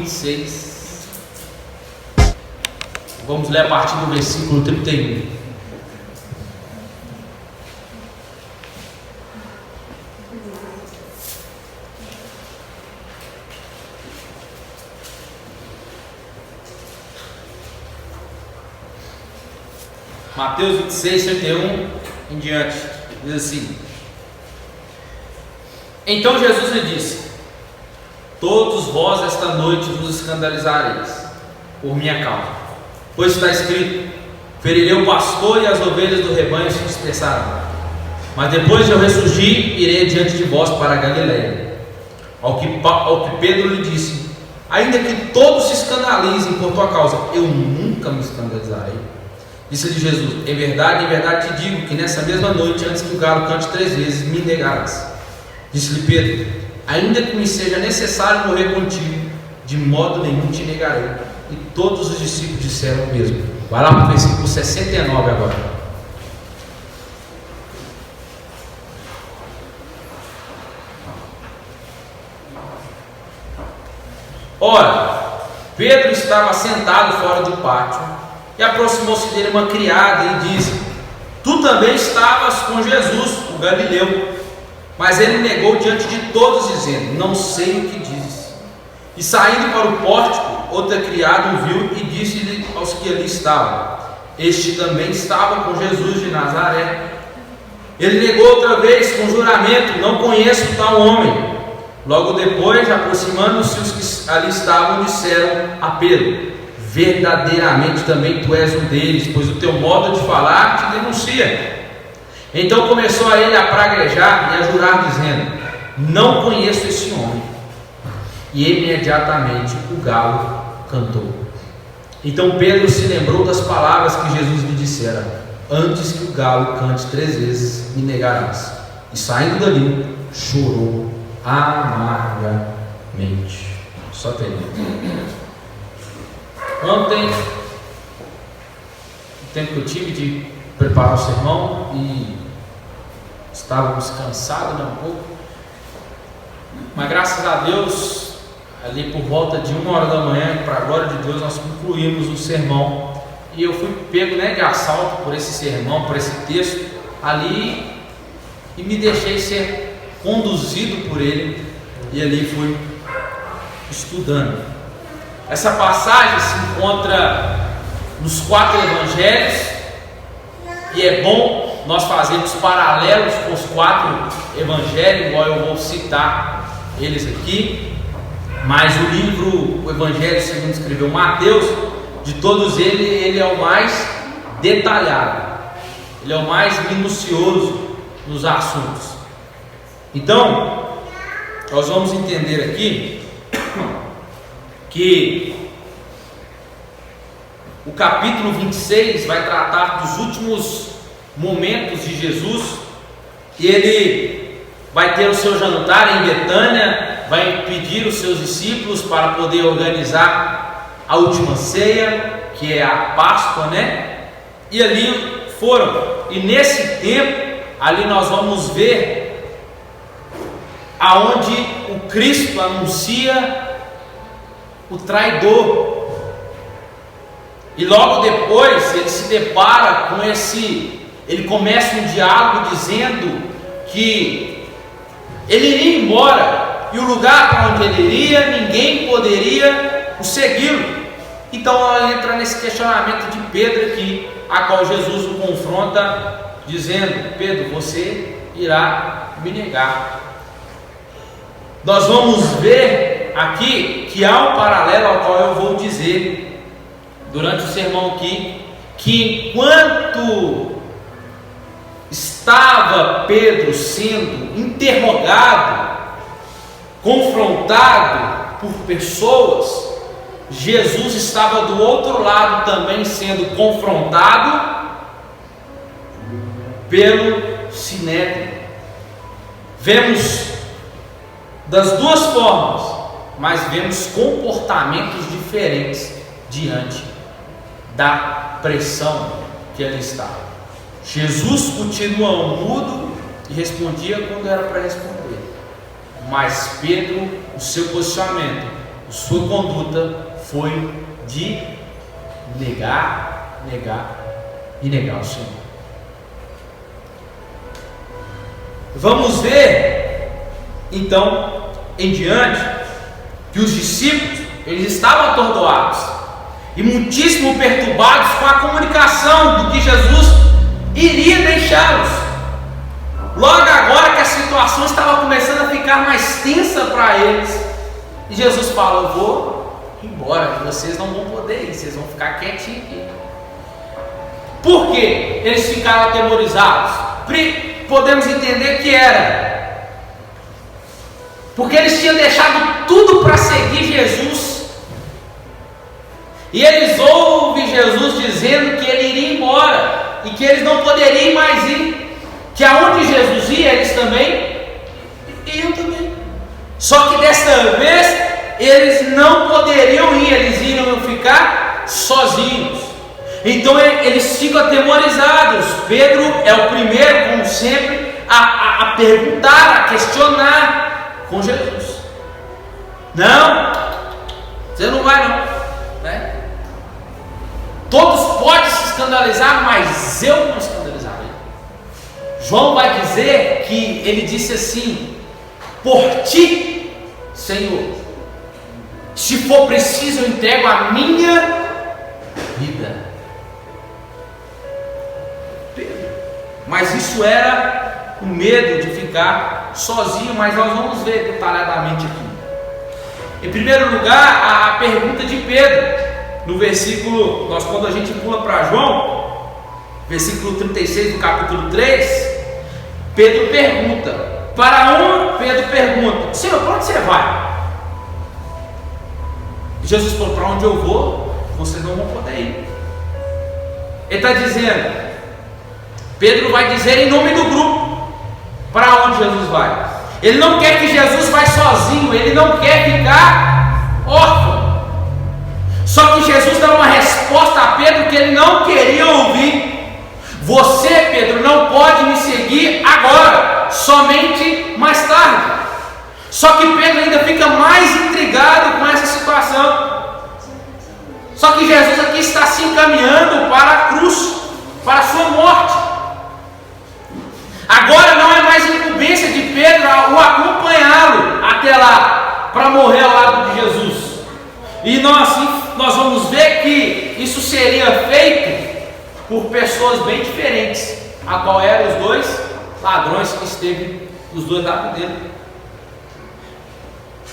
26. Vamos ler a partir do versículo 31. Mateus 26, 31 em diante, diz assim: Então Jesus lhe disse: Todos vós esta noite vos escandalizareis por minha causa, pois está escrito: Ferirei o pastor e as ovelhas do rebanho se dispersarão. Mas depois de eu ressurgir, irei diante de vós para a Galileia. Ao que Pedro lhe disse: Ainda que todos se escandalizem por tua causa, eu nunca me escandalizarei. Disse-lhe Jesus: em verdade te digo que nessa mesma noite, antes que o galo cante 3 vezes, me negarás. Disse-lhe Pedro: ainda que me seja necessário morrer contigo, de modo nenhum te negarei. E todos os discípulos disseram o mesmo. Vai lá para o versículo 69 agora. Ora, Pedro estava sentado fora do pátio, e aproximou-se dele uma criada e disse: Tu também estavas com Jesus, o Galileu. Mas ele negou diante de todos, dizendo: Não sei o que dizes. E saindo para o pórtico, outra criada o viu e disse-lhe aos que ali estavam: Este também estava com Jesus de Nazaré. Ele negou outra vez com juramento: Não conheço tal homem. Logo depois, aproximando-se os que ali estavam, disseram a Pedro: Verdadeiramente também tu és um deles, pois o teu modo de falar te denuncia. Então começou a ele a praguejar e a jurar, dizendo: Não conheço esse homem. E imediatamente o galo cantou. Então Pedro se lembrou das palavras que Jesus lhe dissera: Antes que o galo cante 3 vezes, me negarás. E saindo dali, chorou amargamente. Só tem. Ontem, o tempo que eu tive de preparar o sermão, e estávamos cansados, um pouco, mas graças a Deus, ali por volta de 1h da manhã, para a glória de Deus, nós concluímos o sermão, e eu fui pego de assalto por esse sermão, por esse texto ali, e me deixei ser conduzido por ele, e ali fui estudando. Essa passagem se encontra nos 4 evangelhos, e é bom nós fazermos paralelos com os 4 evangelhos, igual eu vou citar eles aqui. Mas o Evangelho segundo escreveu Mateus, de todos eles, ele é o mais detalhado, ele é o mais minucioso nos assuntos. Então, nós vamos entender aqui que o capítulo 26 vai tratar dos últimos momentos de Jesus, e ele vai ter o seu jantar em Betânia, vai pedir os seus discípulos para poder organizar a última ceia, que é a Páscoa, E ali foram, e nesse tempo, ali nós vamos ver aonde o Cristo anuncia o traidor, e logo depois ele se depara com ele começa um diálogo dizendo que ele iria embora, e o lugar para onde ele iria, ninguém poderia o segui-lo. Então ela entra nesse questionamento de Pedro aqui, a qual Jesus o confronta, dizendo: Pedro, você irá me negar. Nós vamos ver aqui que há um paralelo ao qual eu vou dizer durante o sermão aqui, que enquanto estava Pedro sendo interrogado, confrontado por pessoas, Jesus estava do outro lado também sendo confrontado pelo Sinédrio. Vemos das 2 formas, mas vemos comportamentos diferentes diante da pressão que ali estava. Jesus continua mudo e respondia quando era para responder, mas Pedro, o seu posicionamento sua conduta foi de negar o Senhor. Vamos ver, então, em diante, que os discípulos, eles estavam atordoados e muitíssimo perturbados com a comunicação do que Jesus iria deixá-los. Logo agora que a situação estava começando a ficar mais tensa para eles, e Jesus fala: eu vou embora, vocês não vão poder ir, vocês vão ficar quietinhos aqui. Por que eles ficaram atemorizados? Podemos entender que era porque eles tinham deixado tudo para seguir Jesus, e eles ouvem Jesus dizendo que ele iria embora e que eles não poderiam mais ir, que aonde Jesus ia, eles também iam também. Só que desta vez eles não poderiam ir, eles iriam ficar sozinhos. Então eles ficam atemorizados. Pedro é o primeiro, como sempre, a perguntar, a questionar com Jesus. Não, você não vai não, né? Todos podem se escandalizar, mas eu não escandalizarei. João vai dizer que ele disse assim: por ti, Senhor, se for preciso eu entrego a minha vida. Mas isso era o medo de ficar sozinho, mas nós vamos ver detalhadamente aqui. Em primeiro lugar, a pergunta de Pedro, no versículo, quando a gente pula para João, versículo 36 do capítulo 3, Pedro pergunta, Senhor, para onde você vai? Jesus falou: para onde eu vou, vocês não vão poder ir. Ele está dizendo, Pedro vai dizer em nome do grupo para onde Jesus vai. Ele não quer que Jesus vá sozinho, ele não quer ficar órfão. Só que Jesus dá uma resposta a Pedro que ele não queria ouvir: você, Pedro, não pode me seguir agora, somente mais tarde. Só que Pedro ainda fica mais intrigado com essa situação. Só que Jesus aqui está se encaminhando para a cruz, para a sua morte. Agora não é mais incumbência de Pedro o acompanhá-lo até lá, para morrer ao lado de Jesus. E nós vamos ver que isso seria feito por pessoas bem diferentes, a qual eram os dois ladrões que esteve dos dois lados dele.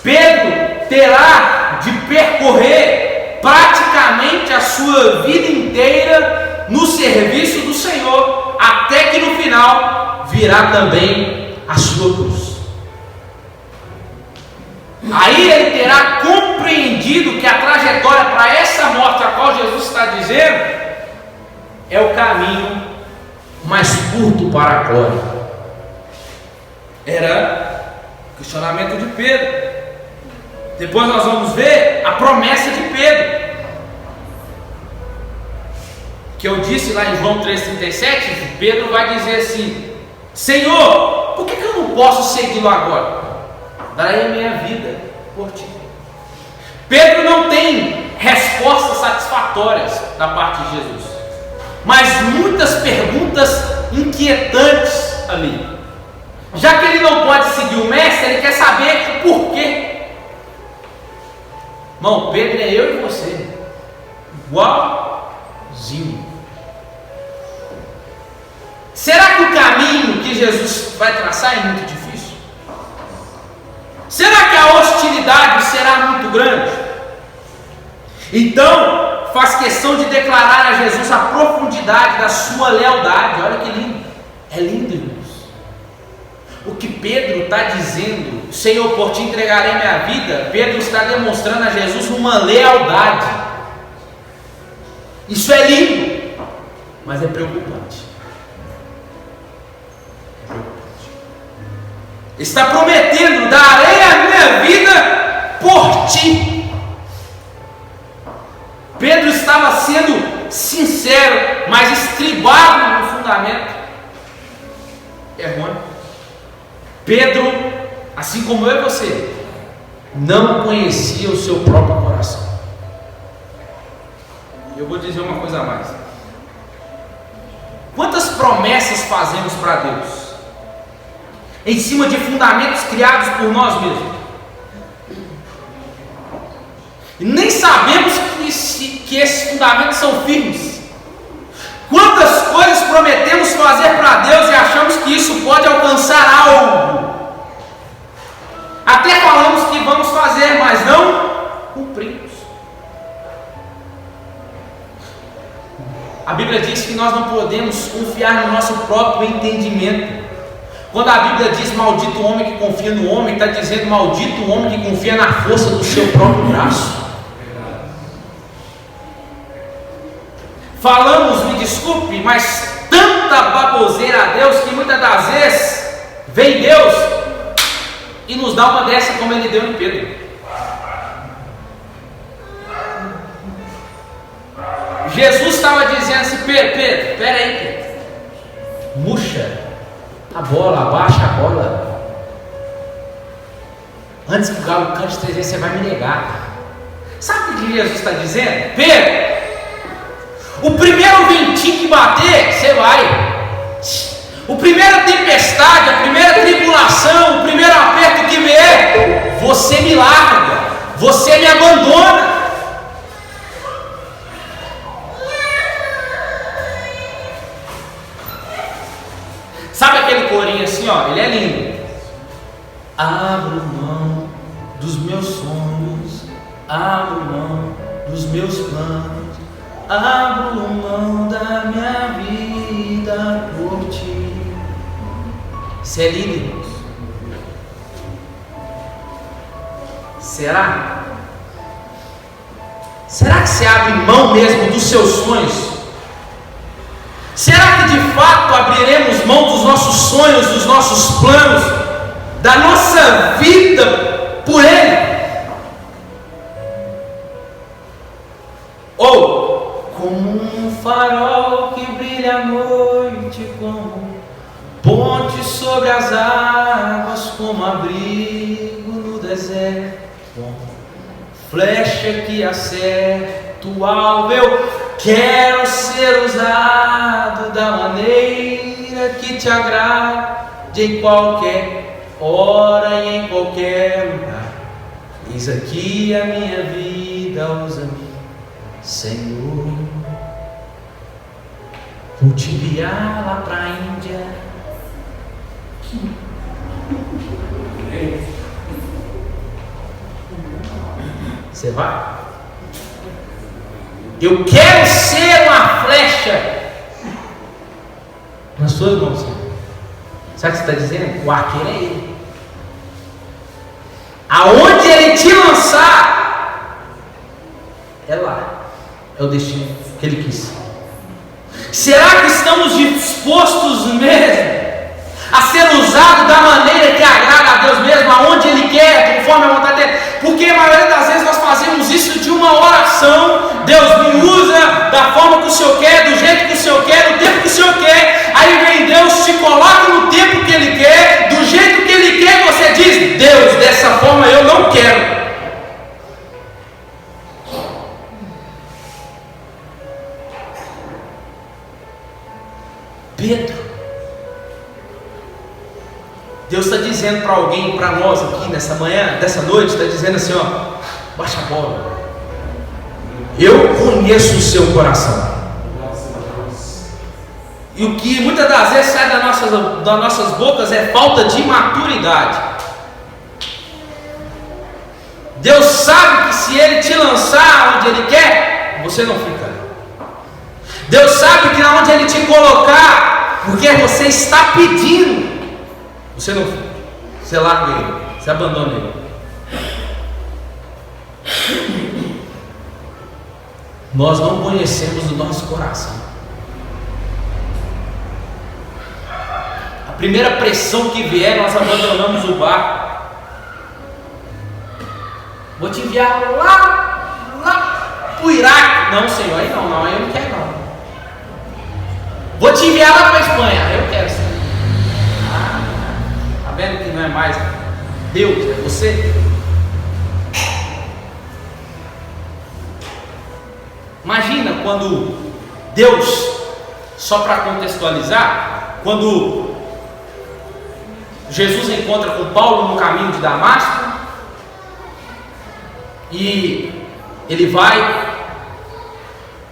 Pedro terá de percorrer praticamente a sua vida inteira no serviço do Senhor, até que no final virá também a sua cruz. Aí ele terá compreendido que a trajetória para essa morte, a qual Jesus está dizendo, é o caminho mais curto para a glória. Era o questionamento de Pedro. Depois nós vamos ver a promessa de Pedro, que eu disse lá em João 3,37. Pedro vai dizer assim: Senhor, por que eu não posso segui-lo agora? Darei a minha vida por ti. Pedro não tem respostas satisfatórias da parte de Jesus, mas muitas perguntas inquietantes ali. Já que ele não pode seguir o mestre, ele quer saber por quê. Irmão, Pedro é eu e você, igualzinho. Será que o caminho que Jesus vai traçar é muito difícil? Será que a hostilidade será muito grande? Então, faz questão de declarar a Jesus a profundidade da sua lealdade. Olha que lindo, é lindo, irmãos. O que Pedro está dizendo: Senhor, por ti entregarei minha vida. Pedro está demonstrando a Jesus uma lealdade. Isso é lindo, mas é preocupante. Está prometendo: darei a minha vida por ti. Pedro estava sendo sincero, mas estribado no fundamento errôneo. Pedro, assim como eu e você, não conhecia o seu próprio coração. Eu vou dizer uma coisa a mais. Quantas promessas fazemos para Deus? Em cima de fundamentos criados por nós mesmos. E nem sabemos que esses fundamentos são firmes. Quantas coisas prometemos fazer para Deus e achamos que isso pode alcançar algo. Até falamos que vamos fazer, mas não cumprimos. A Bíblia diz que nós não podemos confiar no nosso próprio entendimento. Quando a Bíblia diz maldito o homem que confia no homem, está dizendo maldito o homem que confia na força do seu próprio braço. Falamos, me desculpe, mas tanta baboseira a Deus que muitas das vezes vem Deus e nos dá uma dessa como ele deu em Pedro. Jesus estava dizendo assim: Pedro, espera aí, Pedro, murcha a bola, abaixa a bola. Antes que o galo cante 3 vezes, você vai me negar. Sabe o que Jesus está dizendo? Pedro, o primeiro ventinho que bater, você vai. O primeira tempestade, a primeira tribulação, o primeiro aperto que vier, você me larga, você me abandona. Sabe aquele corinho assim, ó? Ele é lindo. Abro mão dos meus sonhos, abro mão dos meus planos, abro mão da minha vida por ti. Isso é lindo, irmãos. Será? Será que você abre mão mesmo dos seus sonhos? Será que de fato abriremos mão dos nossos sonhos, dos nossos planos, da nossa vida por Ele? Ou como um farol que brilha à noite, como ponte sobre as águas, como abrigo no deserto, como flecha que acerta o alvo. Eu quero ser usado da maneira que te agrade, em qualquer hora e em qualquer lugar. Eis aqui a minha vida, usa-me, Senhor. Vou te enviar lá para a Índia. Você vai? Eu quero ser uma flecha nas suas mãos, Senhor. Sabe o que você está dizendo? O arqueiro é Ele. Aonde Ele te lançar, é lá. É o destino que Ele quis. Será que estamos dispostos mesmo a ser usado da maneira que agrada a Deus mesmo, aonde Ele quer, conforme a vontade dEle? Porque a maioria das vezes nós fazemos isso de uma oração. Deus me usa da forma que o Senhor quer, do jeito que o Senhor quer, no tempo que o Senhor quer. Aí vem Deus, te coloca no tempo que Ele quer, do jeito que Ele quer. Você diz: Deus, dessa forma eu não quero. Pedro, Deus está dizendo para alguém, para nós aqui nessa manhã, dessa noite, está dizendo assim, ó: baixa a bola. Eu conheço o seu coração. E o que muitas das vezes sai das nossas bocas é falta de maturidade. Deus sabe que se Ele te lançar onde Ele quer, você não fica. Deus sabe que onde Ele te colocar, porque você está pedindo, você não fica. Você larga Ele, você abandona Ele. Nós não conhecemos o nosso coração. A primeira pressão que vier, nós abandonamos o barco. Vou te enviar lá para o Iraque. Não, Senhor, aí não, aí eu não quero não. Vou te enviar lá para a Espanha. Eu quero, Senhor. Tá vendo que não é mais Deus, é você? quando Deus, só para contextualizar, quando Jesus encontra com Paulo no caminho de Damasco, e ele vai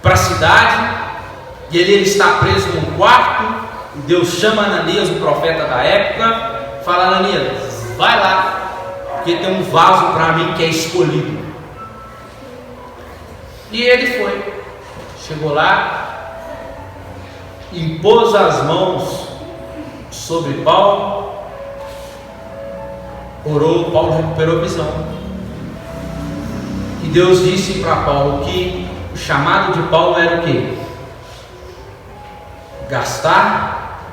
para a cidade, e ele está preso num quarto, e Deus chama Ananias, o profeta da época, fala: Ananias, vai lá, porque tem um vaso para mim que é escolhido. E ele foi, chegou lá, impôs as mãos sobre Paulo, orou, Paulo recuperou a visão. E Deus disse para Paulo que o chamado de Paulo era o quê? Gastar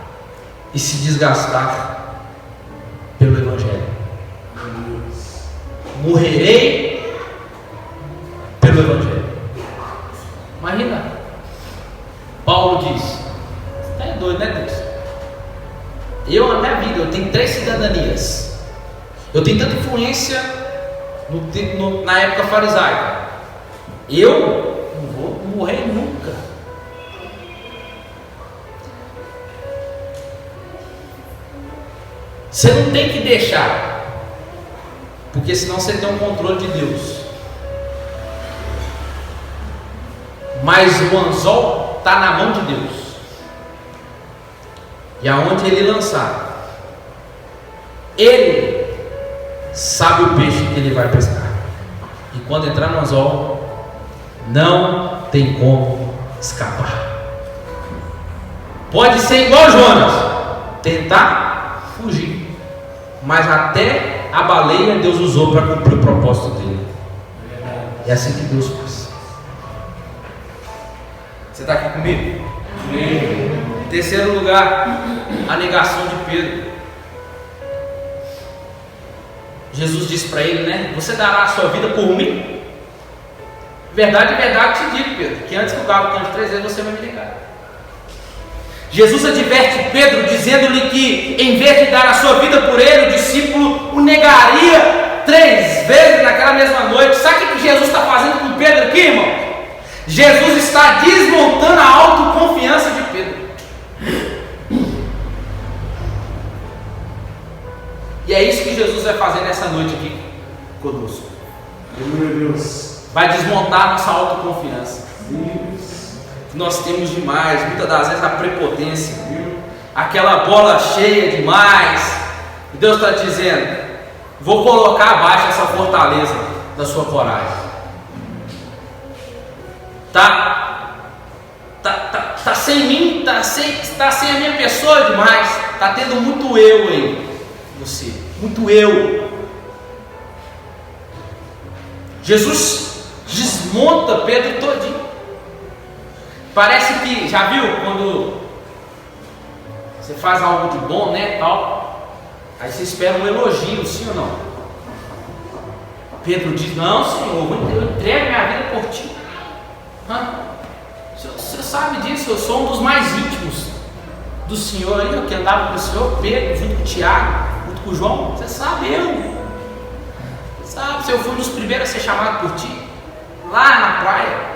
e se desgastar pelo Evangelho. Morrerei pelo Evangelho. Imagina, Paulo diz: você é doido, né, Deus? Eu, na minha vida, eu tenho 3 cidadanias. Eu tenho tanta influência na época farisaica. Eu não vou morrer nunca. Você não tem que deixar, porque senão você tem um controle de Deus. Mas o anzol está na mão de Deus, e aonde ele lançar, ele sabe o peixe que ele vai pescar. E quando entrar no anzol, não tem como escapar. Pode ser igual Jonas, tentar fugir, mas até a baleia Deus usou para cumprir o propósito dele. É assim que Deus faz. Você está aqui comigo? Em terceiro lugar, a negação de Pedro. Jesus disse para ele, né? Você dará a sua vida por mim? Verdade, verdade te digo, Pedro, que antes que o galo cante 3 vezes você vai me negar. Jesus adverte Pedro, dizendo-lhe que em vez de dar a sua vida por ele, o discípulo o negaria 3 vezes naquela mesma noite. Sabe o que Jesus está fazendo com Pedro aqui, irmão? Jesus está desmontando a autoconfiança de Pedro. E é isso que Jesus vai fazer nessa noite aqui conosco. Meu Deus. Vai desmontar a nossa autoconfiança. Deus. Nós temos demais, muitas das vezes a prepotência, aquela bola cheia demais. E Deus está dizendo: vou colocar abaixo essa fortaleza da sua coragem. Tá sem mim, tá sem a minha pessoa demais. Tá tendo muito eu aí, você, muito eu. Jesus desmonta Pedro todinho. Parece que, já viu quando você faz algo de bom, né, tal, aí você espera um elogio, sim ou não? Pedro diz: não, Senhor, eu entrego minha vida por ti. Você sabe disso, eu sou um dos mais íntimos do Senhor aí, eu que andava com o Senhor, Pedro, junto com o Tiago, junto com o João. Você sabe, você sabe, se eu fui um dos primeiros a ser chamado por ti, lá na praia.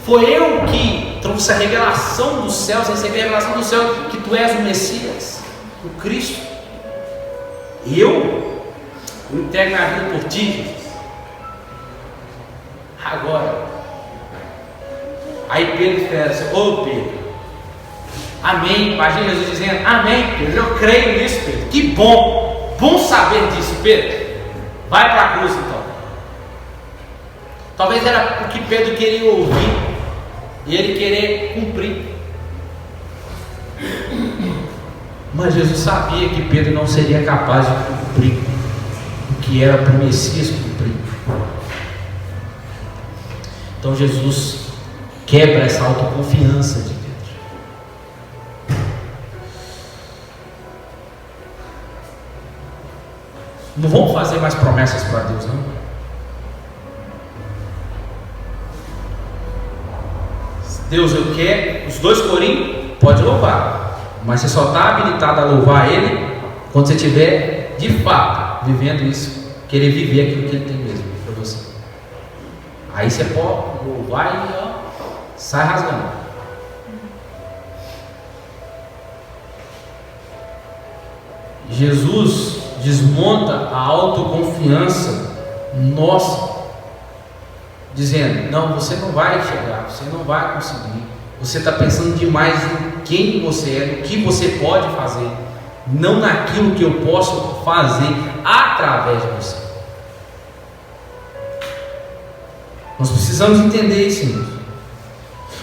Foi eu que trouxe a revelação dos céus, recebi a revelação do céu que tu és o Messias, o Cristo. Eu entrego minha vida por ti. Agora, aí Pedro fala assim: ô Pedro, amém. Imagina Jesus dizendo: amém, Pedro, eu creio nisso, Pedro. Que bom saber disso, Pedro. Vai para a cruz então. Talvez era o que Pedro queria ouvir e ele querer cumprir. Mas Jesus sabia que Pedro não seria capaz de cumprir o que era para o Messias cumprir. Então Jesus quebra essa autoconfiança de Pedro. Não vamos fazer mais promessas para Deus, não. Deus, eu quero os 2 corinhos, pode louvar, mas você só está habilitado a louvar Ele quando você estiver de fato vivendo isso, querer viver aquilo que Ele tem mesmo para você. Aí você pode louvar e sai rasgando. Jesus desmonta a autoconfiança nossa, dizendo: não, você não vai chegar, você não vai conseguir, você está pensando demais em quem você é, no que você pode fazer, não naquilo que eu posso fazer através de você. Nós precisamos entender isso, irmãos.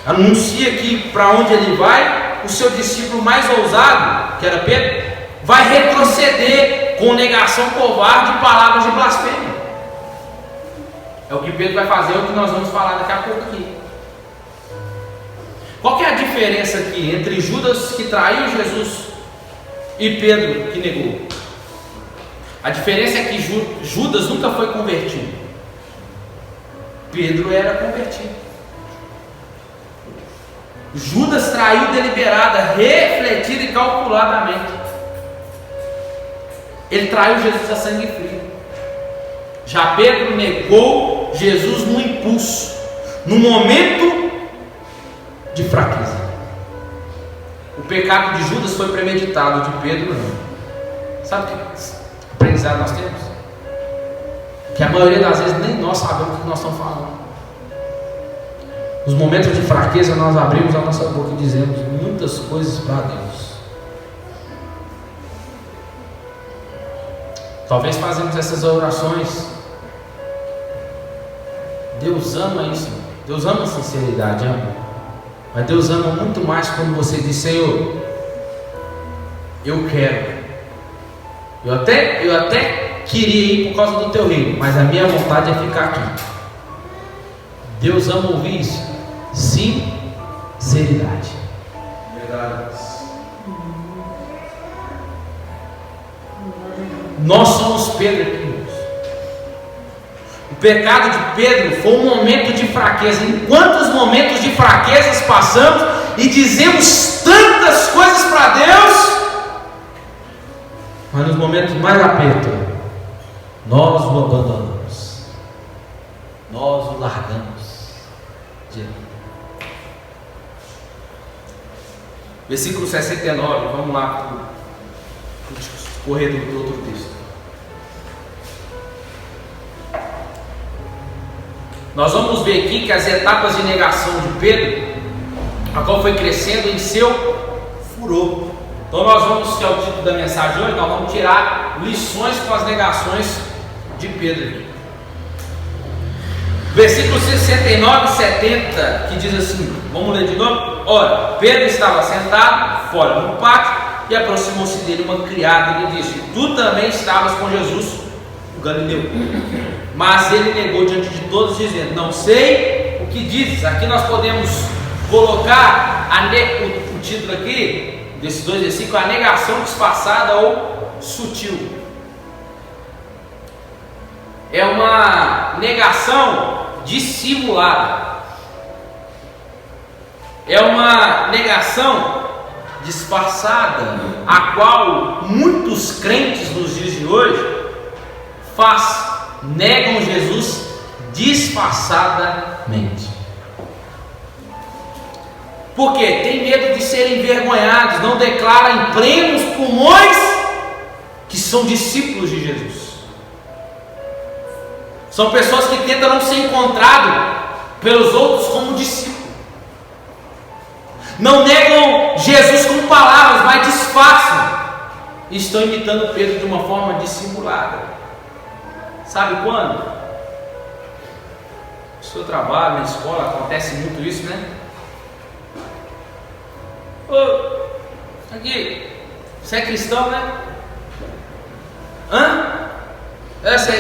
Anuncia que para onde ele vai, o seu discípulo mais ousado, que era Pedro, vai retroceder com negação covarde e palavras de blasfêmia. É o que Pedro vai fazer, é o que nós vamos falar daqui a pouco aqui. Qual que é a diferença aqui entre Judas, que traiu Jesus, e Pedro, que negou? A diferença é que Judas nunca foi convertido. Pedro era convertido. Judas traiu deliberada, refletida e calculadamente. Ele traiu Jesus a sangue frio. Já Pedro negou Jesus no impulso, no momento de fraqueza. O pecado de Judas foi premeditado, de Pedro não. Sabe que aprendizado nós temos? Que a maioria das vezes nem nós sabemos o que nós estamos falando. Nos momentos de fraqueza nós abrimos a nossa boca e dizemos muitas coisas para Deus. Talvez fazemos essas orações. Deus ama isso. Deus ama a sinceridade, ama. Mas Deus ama muito mais quando você diz: Senhor, eu quero. Eu até queria ir por causa do teu reino, mas a minha vontade é ficar aqui. Deus ama ouvir isso. Sinceridade. Verdade. Nós somos Pedro aqui, irmãos. O pecado de Pedro foi um momento de fraqueza. Em quantos momentos de fraquezas passamos e dizemos tantas coisas para Deus, mas nos momentos mais apertos nós o abandonamos, nós o largamos. Versículo 69, vamos lá para o correr do outro texto. Nós vamos ver aqui que as etapas de negação de Pedro, a qual foi crescendo em seu furor. Então nós vamos, que é o título da mensagem hoje, nós vamos tirar lições com as negações de Pedro. Versículos 69 e 70, que diz assim, vamos ler de novo? Ora, Pedro estava sentado fora no pátio e aproximou-se dele uma criada e lhe disse: tu também estavas com Jesus, o Galileu. Mas ele negou diante de todos, dizendo: não sei o que dizes. Aqui nós podemos colocar o título aqui, desses dois versículos, a negação disfarçada ou sutil. É uma negação dissimulada. É uma negação disfarçada, a qual muitos crentes nos dias de hoje negam Jesus disfarçadamente. Por quê? Tem medo de serem envergonhados, não declaram em plenos pulmões que são discípulos de Jesus. São pessoas que tentam não ser encontrados pelos outros como discípulos. Não negam Jesus com palavras, mas disfarçam. E estão imitando Pedro de uma forma dissimulada. Sabe quando? No seu trabalho, na escola, acontece muito isso, né? Ô, aqui, você é cristão, né? Hã? Você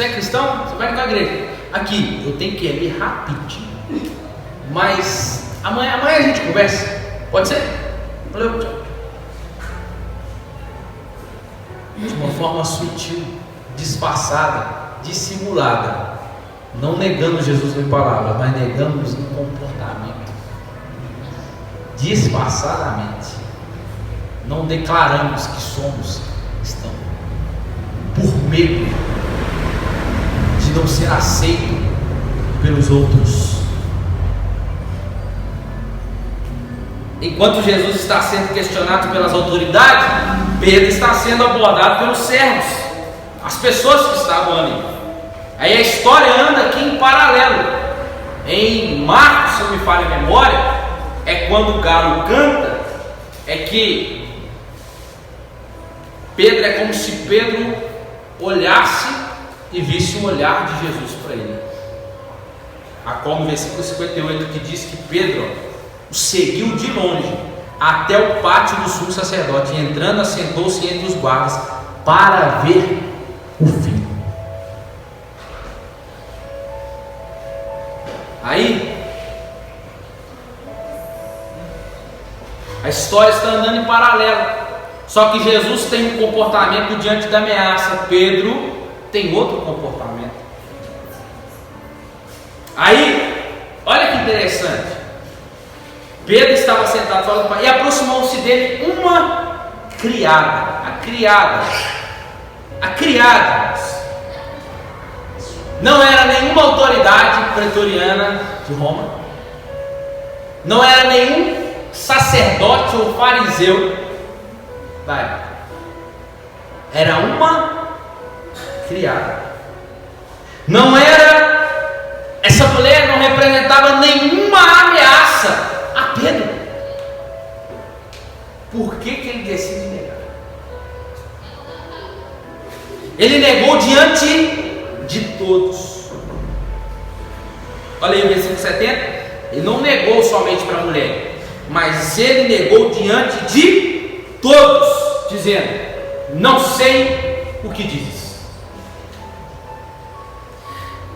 é cristão? Você vai na igreja? Aqui, eu tenho que ir ali rapidinho. Mas amanhã a gente conversa. Pode ser? Valeu, tchau. De uma forma sutil, disfarçada, dissimulada, não negando Jesus em palavras, mas negando-nos no comportamento, disfarçadamente, não declaramos que somos cristãos, por medo de não ser aceito pelos outros. Enquanto Jesus está sendo questionado pelas autoridades, Pedro está sendo abordado pelos servos, as pessoas que estavam ali. Aí a história anda aqui em paralelo. Em Marcos, se não me falha a memória, é quando o galo canta, é que Pedro, é como se Pedro olhasse e visse o olhar de Jesus para ele. A qual no versículo 58 que diz que Pedro o seguiu de longe até o pátio do sumo sacerdote, e entrando assentou-se entre os guardas para ver o fim. Aí a história está andando em paralelo, só que Jesus tem um comportamento diante da ameaça, Pedro tem outro comportamento. Aí, olha que interessante, Pedro estava sentado falando com o pai, e aproximou-se dele uma criada, a criada não era nenhuma autoridade pretoriana de Roma, não era nenhum sacerdote ou fariseu da época, era uma criada. Não era, essa mulher não representava nenhuma ameaça a Pedro. Por que ele decide negar? Ele negou diante de todos. Olha aí o versículo 70. Ele não negou somente para a mulher, mas ele negou diante de todos, dizendo: não sei o que dizes.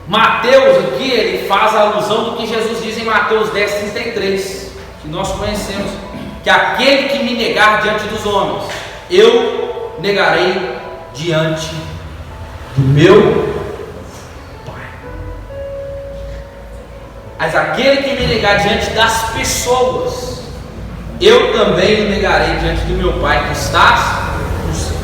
Mateus aqui, ele faz a alusão do que Jesus diz em Mateus 10:33, que nós conhecemos, que aquele que me negar diante dos homens, eu negarei diante do meu Pai. Mas aquele que me negar diante das pessoas, eu também o negarei diante do meu Pai que estás nos céus.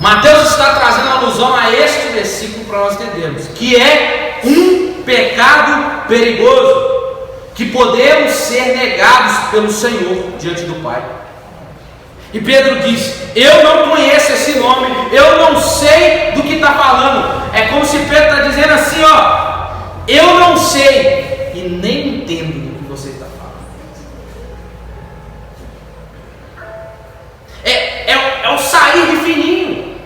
Mateus está trazendo alusão a este versículo para nós entendermos que é um pecado perigoso, que podemos ser negados pelo Senhor diante do Pai. E Pedro diz: eu não conheço esse nome, eu não sei do que está falando. É como se Pedro está dizendo assim, ó, eu não sei e nem entendo do que você está falando. É o sair de fininho.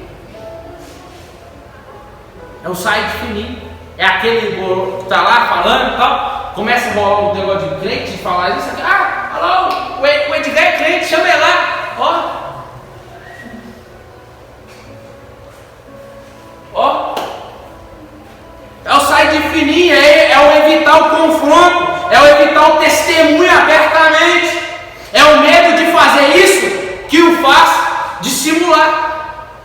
É o sair de fininho. É aquele que está lá falando e tal, começa a rolar um negócio de crente, de falar isso aqui. Ah, alô, o Edgar é crente, chama ele lá. Ó, é o sair de fininho, é o evitar o confronto, é o evitar o testemunho abertamente, é o medo de fazer isso que o faz dissimular.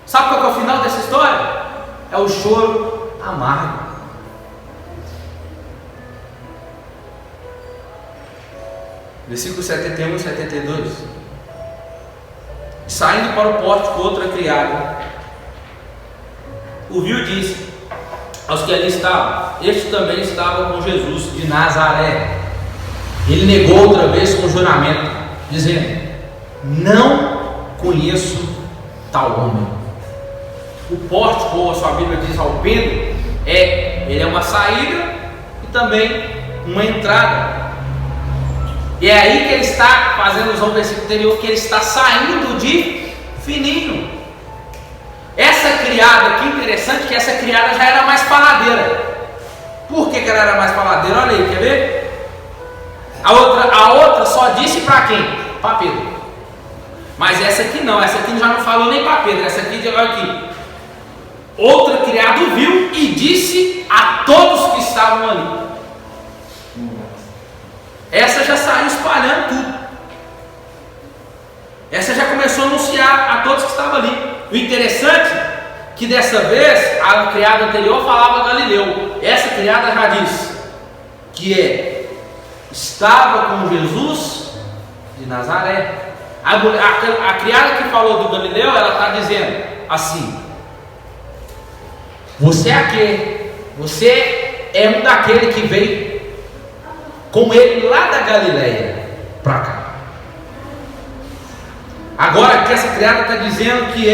Sabe qual é o final dessa história? É o choro amargo. Versículo 71 e 72. Saindo para o pórtico, outra criada o viu e disse aos que ali estavam: este também estava com Jesus de Nazaré. Ele negou outra vez com juramento, dizendo: não conheço tal homem. O pórtico, ou a sua Bíblia diz ao Pedro, ele é uma saída e também uma entrada. E é aí que ele está fazendo usar o versículo anterior, que ele está saindo de fininho. Essa criada aqui, interessante que essa criada já era mais faladeira. Por que ela era mais faladeira? Olha aí, quer ver? A outra só disse para quem? Para Pedro. Mas essa aqui não, essa aqui já não falou nem para Pedro. Essa aqui, olha aqui, outra criada viu e disse a todos que estavam ali. Essa já saiu espalhando tudo. Essa já começou a anunciar a todos que estavam ali. O interessante é que dessa vez a criada anterior falava Galileu. Essa criada já disse que estava com Jesus de Nazaré. A criada que falou do Galileu, ela está dizendo assim: você é aquele, você é um daquele que veio com ele lá da Galileia. Agora que essa criada está dizendo que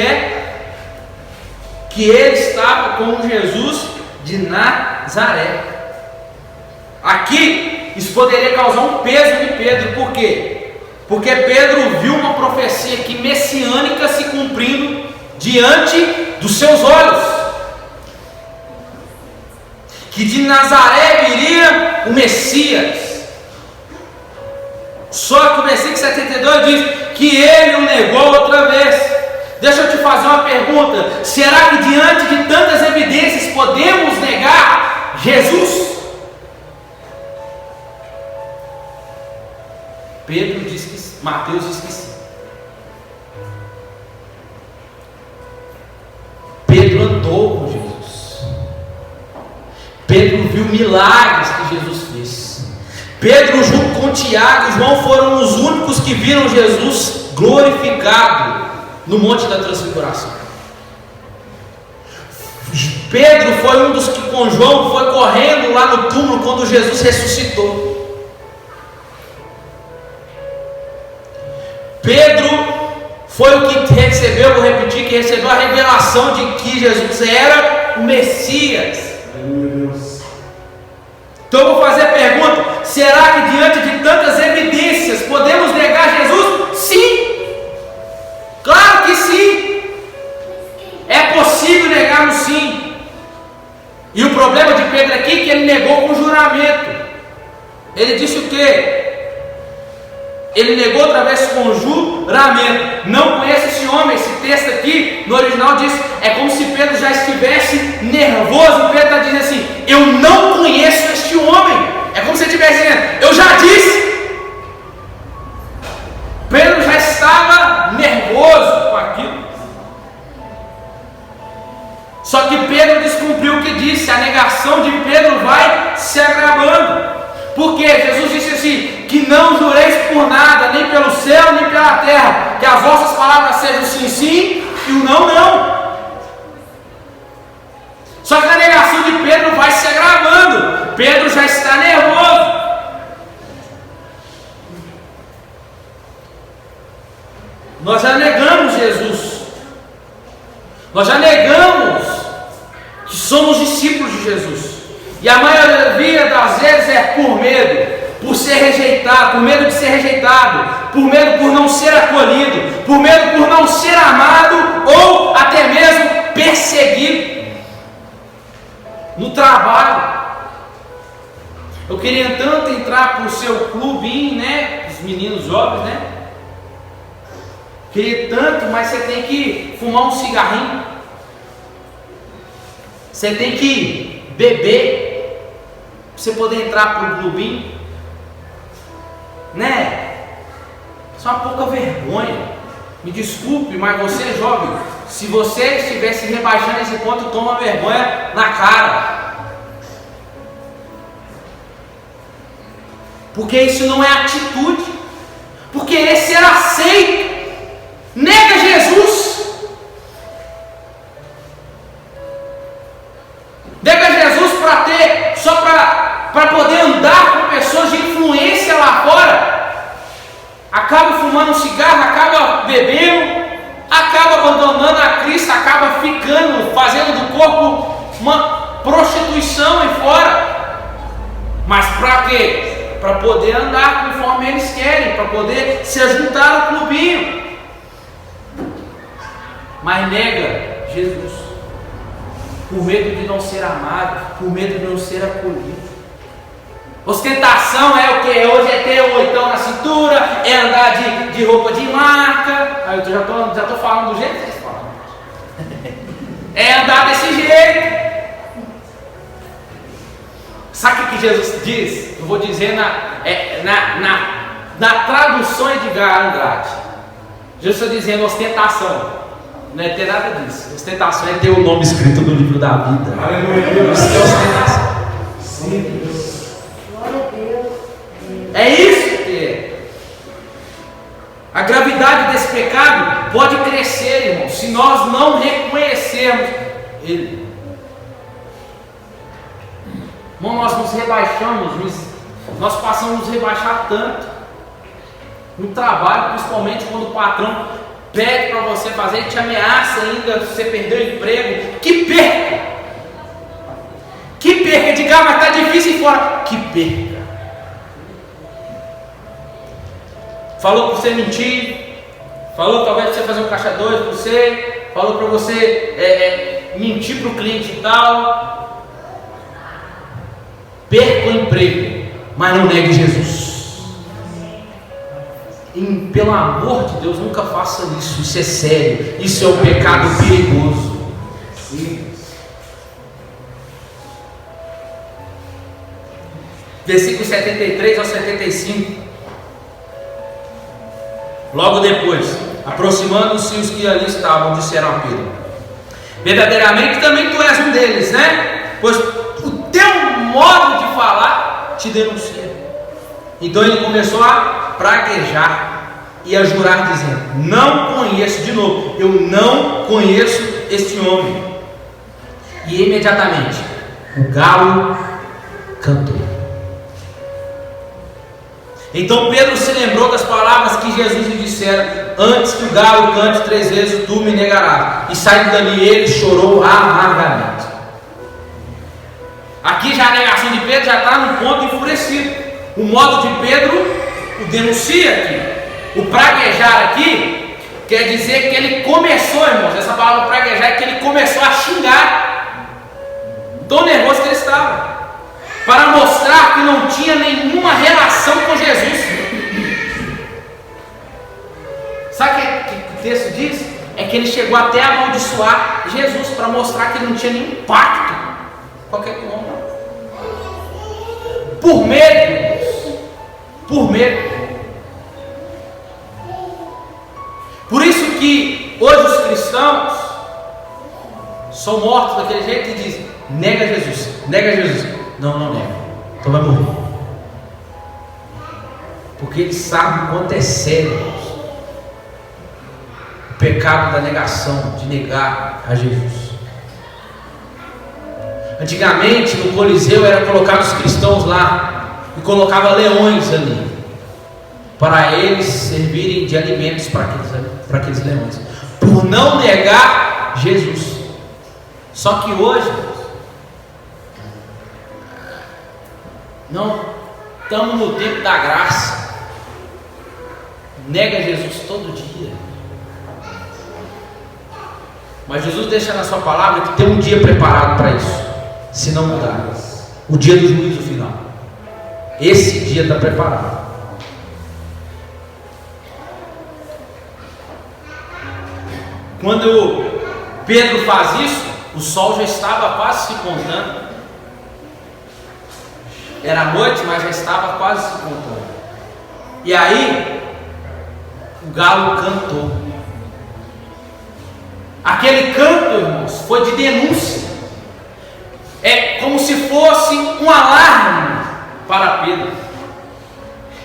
ele estava com Jesus de Nazaré. Aqui isso poderia causar um peso em Pedro. Por quê? Porque Pedro viu uma profecia aqui messiânica se cumprindo diante dos seus olhos, que de Nazaré viria o Messias. Só que o versículo 72 diz que ele o negou outra vez. Deixa eu te fazer uma pergunta: será que diante de tantas evidências podemos negar Jesus? Pedro diz que sim, Mateus diz que sim. Pedro andou com Jesus. Pedro viu milagres que Jesus fez. Pedro, junto com Tiago e João, foram os únicos que viram Jesus glorificado no Monte da Transfiguração. Pedro foi um dos que com João foi correndo lá no túmulo quando Jesus ressuscitou. Pedro foi o que recebeu, vou repetir, que recebeu a revelação de que Jesus era o Messias. Então eu vou fazer a pergunta: será que diante de tantas evidências podemos negar Jesus? Sim! Claro que sim! É possível negarmos sim. E o problema de Pedro aqui é que ele negou com juramento. Ele disse o quê? Ele negou outra vez com juramento. Não conheço esse homem. Esse texto aqui, no original diz, é como se Pedro já estivesse nervoso. Pedro está dizendo assim: eu não conheço este homem. É como se ele estivesse dizendo: eu já disse. Pedro já estava nervoso com aquilo. Só que Pedro descumpriu o que disse. A negação de Pedro vai se agravando. Porque Jesus disse assim: que não jureis por nada, nem pelo céu, nem pela terra, que as vossas palavras sejam sim, sim, e o não, não. Só que a negação de Pedro vai se agravando. Pedro já está nervoso. Nós já negamos Jesus. Nós já negamos que somos discípulos de Jesus. E a maioria das vezes é por medo, por ser rejeitado, por medo de ser rejeitado, por medo por não ser acolhido, por medo por não ser amado ou até mesmo perseguido no trabalho. Eu queria tanto entrar para o seu clubinho, né? Os meninos jovens, né? Queria tanto, mas você tem que fumar um cigarrinho. Você tem que beber para você poder entrar para o clubinho, né? Isso é uma pouca vergonha. Me desculpe, mas você, jovem, se você estivesse rebaixando esse ponto, toma vergonha na cara. Porque isso não é atitude. Por querer ser aceito. Nega Jesus. Nega Jesus para ter, só para poder andar com pessoas de influência lá fora. Acaba fumando um cigarro, acaba bebendo, acaba abandonando a Cristo, acaba ficando, fazendo do corpo uma prostituição aí fora. Mas para quê? Para poder andar conforme eles querem, para poder se juntar ao clubinho. Mas nega Jesus, por medo de não ser amado, por medo de não ser acolhido. Ostentação é o que? Hoje é ter um oitão na cintura, é andar de roupa de marca. Aí eu já estou falando do jeito que vocês falam. É andar desse jeito. Sabe o que Jesus diz? Eu vou dizer na tradução de Edgar Andrade. Jesus está dizendo ostentação. Não é ter nada disso. Ostentação é ter o nome escrito no livro da vida. Aleluia. Isso é ostentação. Sim, Deus. Glória a Deus. É isso que é. A gravidade desse pecado pode crescer, irmão, se nós não reconhecermos ele. Irmão, nós nos rebaixamos, nós passamos a nos rebaixar tanto. No trabalho, principalmente quando o patrão pede para você fazer, ele te ameaça ainda, você perdeu o emprego, que perca! Que perca! Diga, mas está difícil ir fora, que perca! Falou para você mentir, falou talvez para você fazer um caixa 2 para você, falou para você mentir para o cliente e tal. Perca o emprego, mas não negue Jesus. E, pelo amor de Deus, nunca faça isso. Isso é sério. Isso é um pecado perigoso. Sim. Versículo 73 ao 75. Logo depois, aproximando-se os que ali estavam, disseram a Pedro: verdadeiramente também tu és um deles, né? Pois o teu modo de falar te denuncia. Então ele começou a praguejar e a jurar, dizendo: não conheço, de novo, eu não conheço este homem. E imediatamente o galo cantou. Então Pedro se lembrou das palavras que Jesus lhe dissera: antes que o galo cante 3 vezes, tu me negarás. E saindo dali ele chorou amargamente. Aqui já a negação de Pedro já está num ponto enfurecido. O modo de Pedro o denuncia aqui. O praguejar aqui quer dizer que ele começou, irmãos, essa palavra praguejar é que ele começou a xingar, tão nervoso que ele estava, para mostrar que não tinha nenhuma relação com Jesus. Sabe o que o texto diz? É que ele chegou até a amaldiçoar Jesus, para mostrar que ele não tinha nenhum pacto com aquele homem. Por medo, por medo. Por isso que hoje os cristãos são mortos daquele jeito e dizem: nega Jesus, nega Jesus. Não, não nega, então vai morrer. Porque eles sabem o quanto é sério o pecado da negação, de negar a Jesus. Antigamente no Coliseu era colocado os cristãos lá e colocava leões ali, para eles servirem de alimentos para aqueles leões, por não negar Jesus. Só que hoje não estamos no tempo da graça. Nega Jesus todo dia. Mas Jesus deixa na sua palavra que tem um dia preparado para isso, se não mudar, o dia do juízo final. Esse dia está preparado. Quando Pedro faz isso, o sol já estava quase se pontando. Era noite, mas já estava quase se pontando. E aí o galo cantou. Aquele canto, irmãos, foi de denúncia. É como se fosse um alarme para Pedro.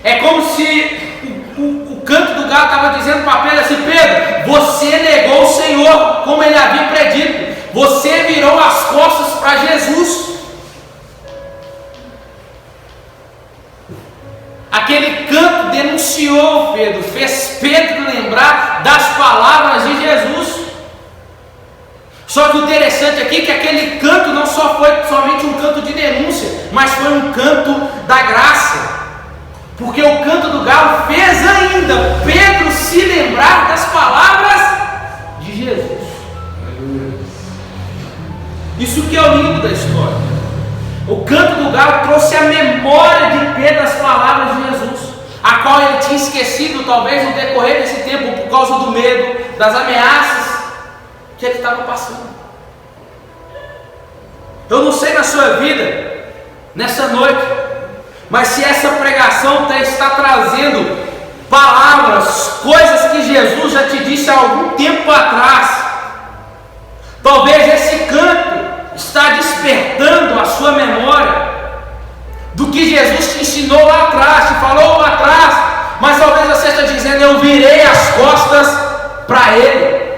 É como se o canto do galo estava dizendo para Pedro assim: Pedro, você negou o Senhor como ele havia predito. Você virou as costas para Jesus. Aquele canto denunciou Pedro, fez Pedro lembrar das palavras de Jesus. Só que o interessante aqui é que aquele canto não só foi somente um canto de denúncia, mas foi um canto da graça. Porque o canto do galo fez ainda Pedro se lembrar das palavras de Jesus. Isso que é o lindo da história. O canto do galo trouxe a memória de Pedro as palavras de Jesus, a qual ele tinha esquecido talvez no decorrer desse tempo, por causa do medo, das ameaças que ele estava passando. Eu não sei na sua vida, nessa noite, mas se essa pregação está trazendo palavras, coisas que Jesus já te disse há algum tempo atrás, talvez esse canto está despertando a sua memória do que Jesus te ensinou lá atrás, te falou lá atrás, mas talvez você esteja dizendo: eu virei as costas para Ele.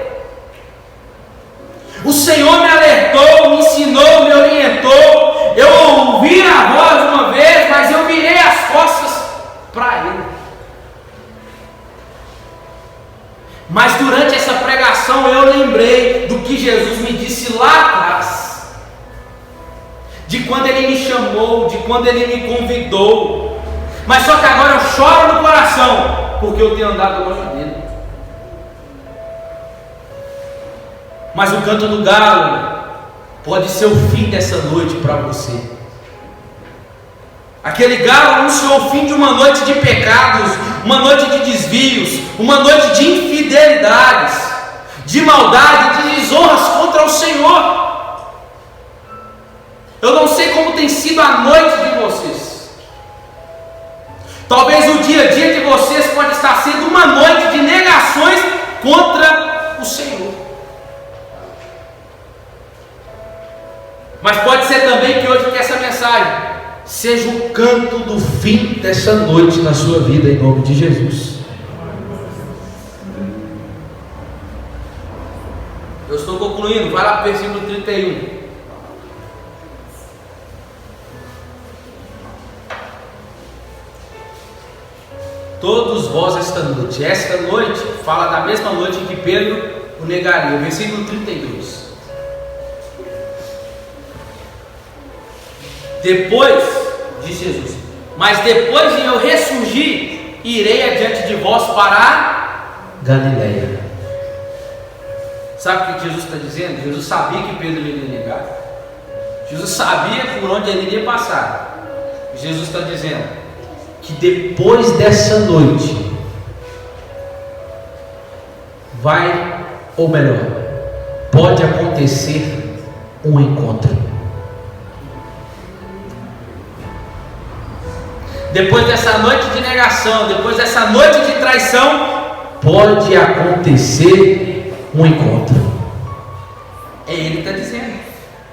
O Senhor me alertou, me ensinou, me orientou, eu ouvi a voz uma vez, mas eu virei as costas para Ele. Mas durante essa pregação eu lembrei do que Jesus me disse lá atrás, de quando Ele me chamou, de quando Ele me convidou. Mas só que agora eu choro no coração, porque eu tenho andado longe dele. Mas o canto do galo pode ser o fim dessa noite para você. Aquele galo anunciou o fim de uma noite de pecados, uma noite de desvios, uma noite de infidelidades, de maldade, de desonras contra o Senhor. Eu não sei como tem sido a noite de vocês. Talvez o dia a dia de vocês pode estar sendo uma noite de negações contra o Senhor. Mas pode ser também que hoje que essa mensagem seja o canto do fim dessa noite na sua vida, em nome de Jesus. Eu estou concluindo, vai lá para o versículo 31. Todos vós esta noite fala da mesma noite em que Pedro o negaria, versículo 32. Depois, diz Jesus, mas depois de eu ressurgir, irei adiante de vós para a Galileia. Sabe o que Jesus está dizendo? Jesus sabia que Pedro iria negar. Jesus sabia por onde ele iria passar. Jesus está dizendo que depois dessa noite vai, ou melhor, pode acontecer um encontro. Depois dessa noite de negação, depois dessa noite de traição, pode acontecer um encontro. É ele que está dizendo.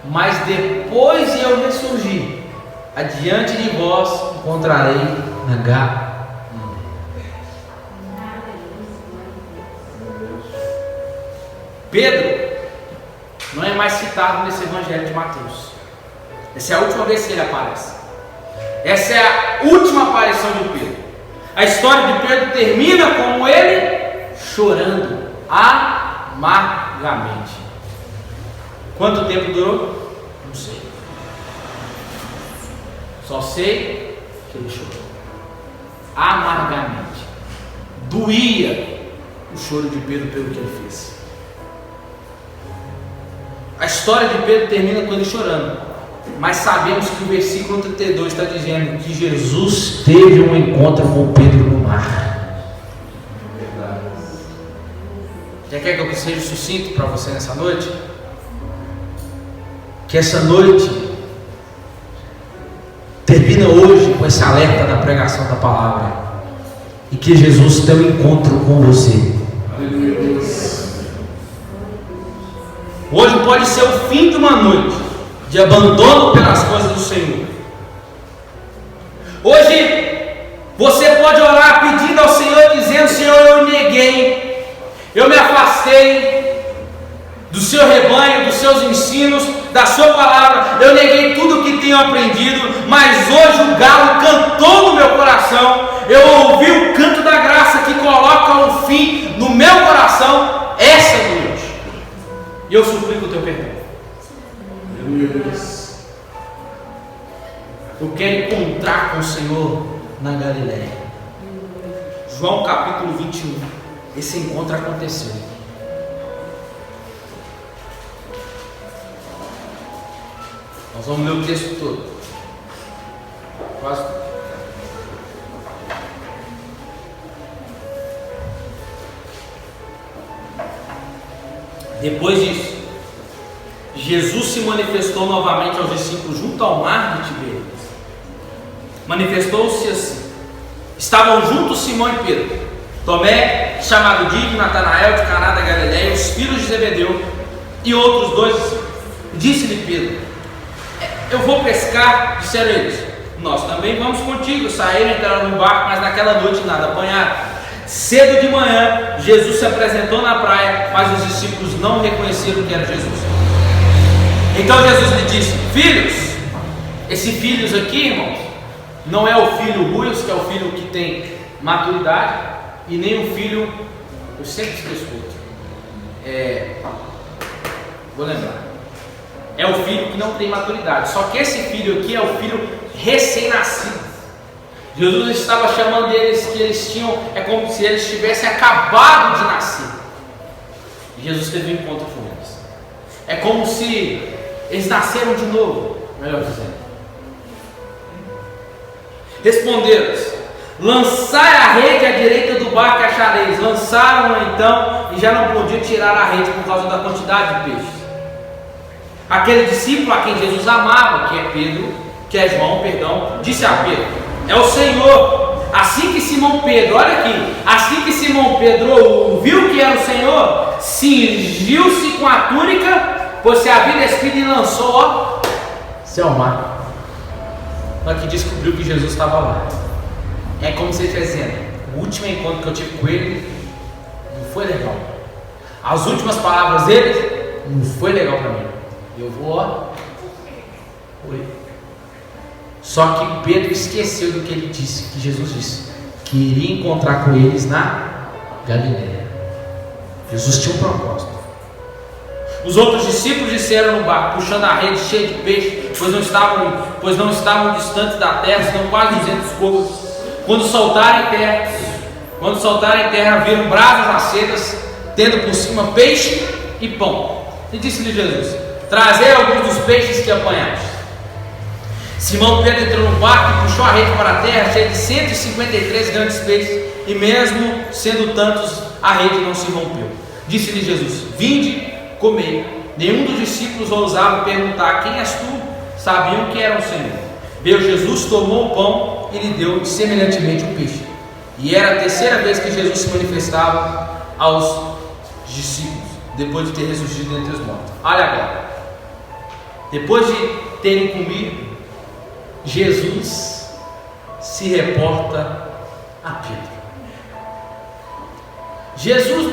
Mas depois de eu ressurgir, adiante de vós encontrarei na Galileia. Pedro não é mais citado nesse evangelho de Mateus. Essa é a última vez que ele aparece. Essa é a última aparição de Pedro. A história de Pedro termina com ele chorando amargamente. Quanto tempo durou? Não sei. Só sei que ele chorou amargamente. Doía o choro de Pedro pelo que ele fez. A história de Pedro termina com ele chorando. Mas sabemos que o versículo 32 está dizendo que Jesus teve um encontro com Pedro no mar. Já quer que eu seja sucinto para você nessa noite? Que essa noite termina hoje com esse alerta da pregação da palavra. E que Jesus tem um encontro com você. Hoje pode ser o fim de uma noite de abandono pelas coisas do Senhor. Hoje você pode orar pedindo ao Senhor, dizendo: Senhor, eu neguei, eu me afastei do seu rebanho, dos seus ensinos, da sua palavra, eu neguei tudo o que tenho aprendido, mas hoje o galo cantou no meu coração, eu ouvi o canto da graça que coloca um fim no meu coração essa noite, e eu suplico o teu perdão. Eu quero encontrar com o Senhor na Galileia. João capítulo 21. Esse encontro aconteceu. Nós vamos ler o texto todo. Quase tudo. Depois disso, Jesus se manifestou novamente aos discípulos junto ao mar de Tiberíades. Manifestou-se assim. Estavam juntos Simão e Pedro, Tomé, chamado Dídimo, Natanael de Caná da Galileia, os filhos de Zebedeu e outros dois. Disse-lhe Pedro: eu vou pescar. Disseram eles: nós também vamos contigo. Saíram, entraram no barco, mas naquela noite nada apanharam. Cedo de manhã, Jesus se apresentou na praia, mas os discípulos não reconheceram que era Jesus. Então Jesus lhe disse: filhos, esse filhos aqui, irmãos, não é o filho Ruios, que é o filho que tem maturidade, e nem o filho eu sempre esqueço outro. Vou lembrar. É o filho que não tem maturidade. Só que esse filho aqui é o filho recém-nascido. Jesus estava chamando eles que eles tinham, é como se eles tivessem acabado de nascer. E Jesus teve um encontro com eles. É como se eles nasceram de novo, melhor dizendo. Responderam-lhes: lançai a rede à direita do barco e achareis. Lançaram então e já não podiam tirar a rede por causa da quantidade de peixes. Aquele discípulo a quem Jesus amava, que é João, disse a Pedro: é o Senhor. Assim que Simão Pedro, olha aqui, assim que Simão Pedro viu que era o Senhor, cingiu-se com a túnica, pois se havia despido e lançou ao mar. Olha que descobriu que Jesus estava lá. É como se ele estivesse dizendo: o último encontro que eu tive com ele não foi legal. As últimas palavras dele não foi legal para mim. Eu vou Oi. Só que Pedro esqueceu do que ele disse, que Jesus disse, que iria encontrar com eles na Galileia. Jesus tinha um propósito. Os outros discípulos disseram no barco, puxando a rede cheia de peixe, pois não estavam distantes da terra, senão quase 200 côvados. Quando saltaram em terra, viram brasas acedas, tendo por cima peixe e pão. E disse-lhe Jesus: trazei alguns dos peixes que apanhaste. Simão Pedro entrou no barco e puxou a rede para a terra, cheia de 153 grandes peixes, e mesmo sendo tantos, a rede não se rompeu. Disse-lhe Jesus: vinde, comei. Nenhum dos discípulos ousava perguntar: quem és tu? Sabiam que era o Senhor. Veio Jesus, tomou o pão e lhe deu semelhantemente o peixe. E era a terceira vez que Jesus se manifestava aos discípulos, depois de ter ressurgido dentre os mortos. Olha agora, depois de terem comido, Jesus se reporta a Pedro. Jesus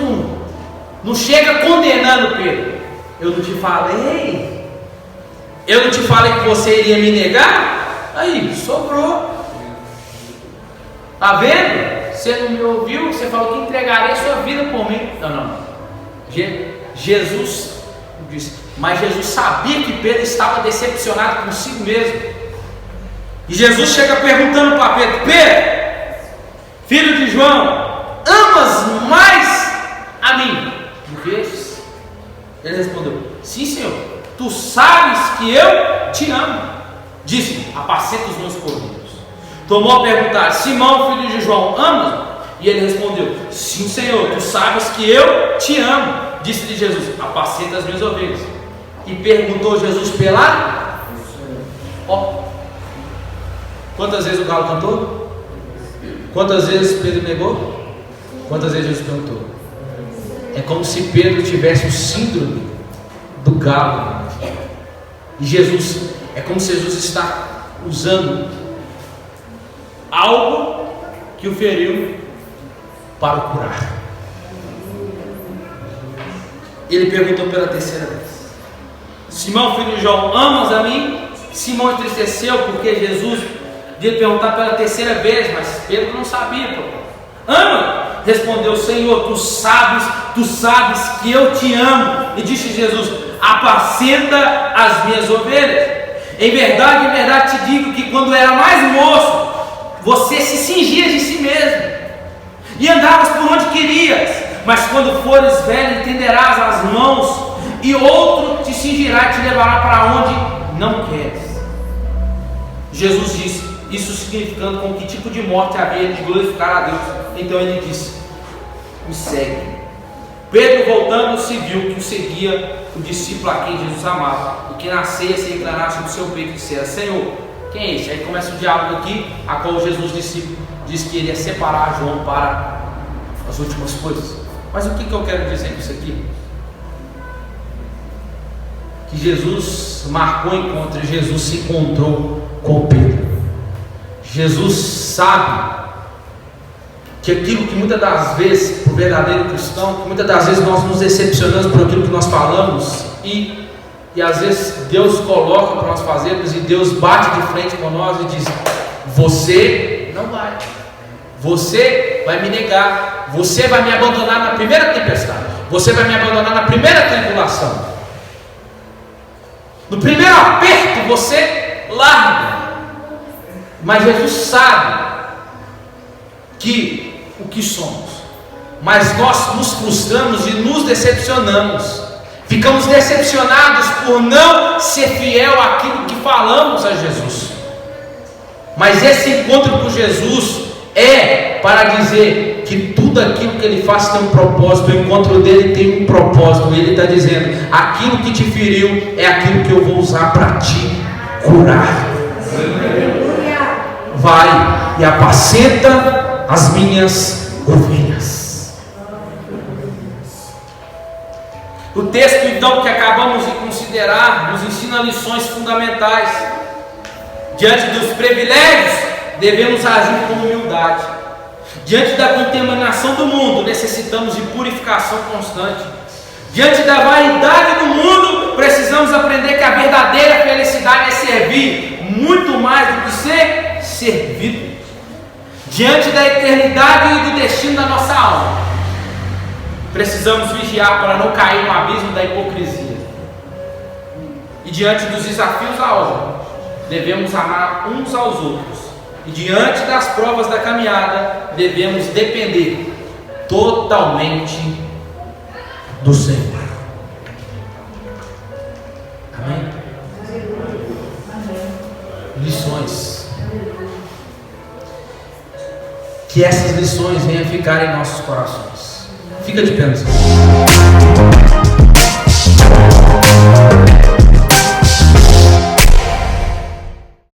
não chega condenando Pedro. Eu não te falei? Eu não te falei que você iria me negar? Aí, sobrou. Tá vendo? Você não me ouviu? Você falou que entregaria a sua vida por mim. Não. Jesus disse, mas Jesus sabia que Pedro estava decepcionado consigo mesmo. E Jesus chega perguntando para Pedro: Pedro, filho de João, amas mais a mim do que esses? Ele respondeu: sim, Senhor, tu sabes que eu te amo. Disse: apacenta os meus cordeiros. Tomou a perguntar: Simão, filho de João, amas? E ele respondeu: sim, Senhor, tu sabes que eu te amo. Disse-lhe Jesus: apacenta as minhas ovelhas. E perguntou Jesus pela quantas vezes o galo cantou? Quantas vezes Pedro negou? Quantas vezes Jesus perguntou? É como se Pedro tivesse o síndrome do galo. E Jesus, é como se Jesus está usando algo que o feriu para o curar. Ele perguntou pela terceira vez: Simão, filho de João, amas a mim? Simão entristeceu porque Jesus ia perguntar pela terceira vez, mas Pedro não sabia. Ama? Respondeu: Senhor, tu sabes que eu te amo. E disse Jesus: apacenta as minhas ovelhas. Em verdade te digo que quando era mais moço, você se cingia de si mesmo e andavas por onde querias. Mas quando fores velho, estenderás as mãos e outro te cingirá e te levará para onde não queres. Jesus disse, isso significando com que tipo de morte havia de glorificar a Deus. Então ele disse: me segue. Pedro, voltando-se, viu que o seguia o discípulo a quem Jesus amava, e que na ceia se reclinara sobre o seu peito e dissera: Senhor, quem é esse? Aí começa o diálogo aqui, a qual Jesus disse que ele ia separar João para as últimas coisas. Mas o que eu quero dizer com isso aqui? Que Jesus marcou o encontro e Jesus se encontrou com Pedro. Jesus sabe que aquilo que muitas das vezes, para o verdadeiro cristão, que muitas das vezes nós nos decepcionamos por aquilo que nós falamos e às vezes Deus coloca para nós fazermos e Deus bate de frente com nós e diz: você não vai, você vai me negar, você vai me abandonar na primeira tempestade, você vai me abandonar na primeira tribulação, no primeiro aperto você larga. Mas Jesus sabe o que somos, mas nós nos frustramos e nos decepcionamos, ficamos decepcionados por não ser fiel àquilo que falamos a Jesus. Mas esse encontro com Jesus é para dizer que tudo aquilo que Ele faz tem um propósito. O encontro dele tem um propósito. Ele está dizendo: aquilo que te feriu é aquilo que eu vou usar para te curar. Vai e apacenta as minhas ovelhas. O texto então que acabamos de considerar nos ensina lições fundamentais. Diante dos privilégios, devemos agir com humildade. Diante da contaminação do mundo, necessitamos de purificação constante. Diante da vaidade do mundo, precisamos aprender que a verdadeira felicidade é servir, muito mais do que ser servido. Diante da eternidade e do destino da nossa alma, precisamos vigiar para não cair no abismo da hipocrisia. E diante dos desafios da obra, devemos amar uns aos outros. E diante das provas da caminhada, devemos depender totalmente do Senhor. Amém? Lições. Que essas lições venham ficar em nossos corações. Fica de pé no Senhor.